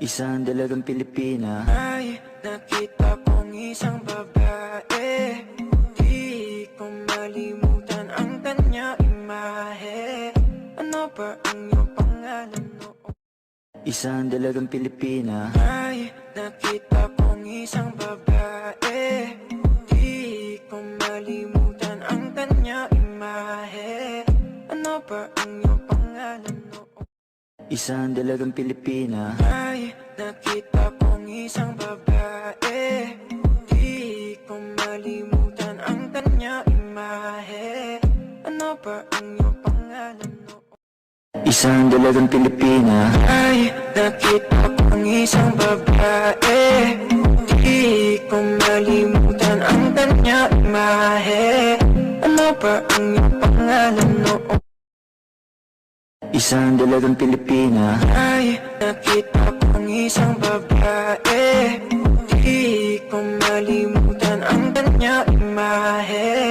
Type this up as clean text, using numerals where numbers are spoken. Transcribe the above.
Isang dalagang Pilipina. Ay, nakita kong isang babae. Di ko malimutan ang kanya imahe. Ano ba ang iyong pangalan noon? Isang dalagang Pilipina. Ay, nakita kong isang babae. Di ko malimutan ang kanya imahe. Ano ba ang iyong pangalan noon? Isang dalagang Pilipina. Ay, nakita kong isang babae. Di ko malimutan ang kanya imahe. Ano ba ang iyong pangalan noon? Isang dalagang Pilipina. Ay, nakita kong isang babae. Di ko malimutan ang kanya imahe. Ano ba ang iyong pangalan noon? Isang dalagang Pilipina. Ay, nakita kong isang babae. Di ko malimutan ang kanya imahe.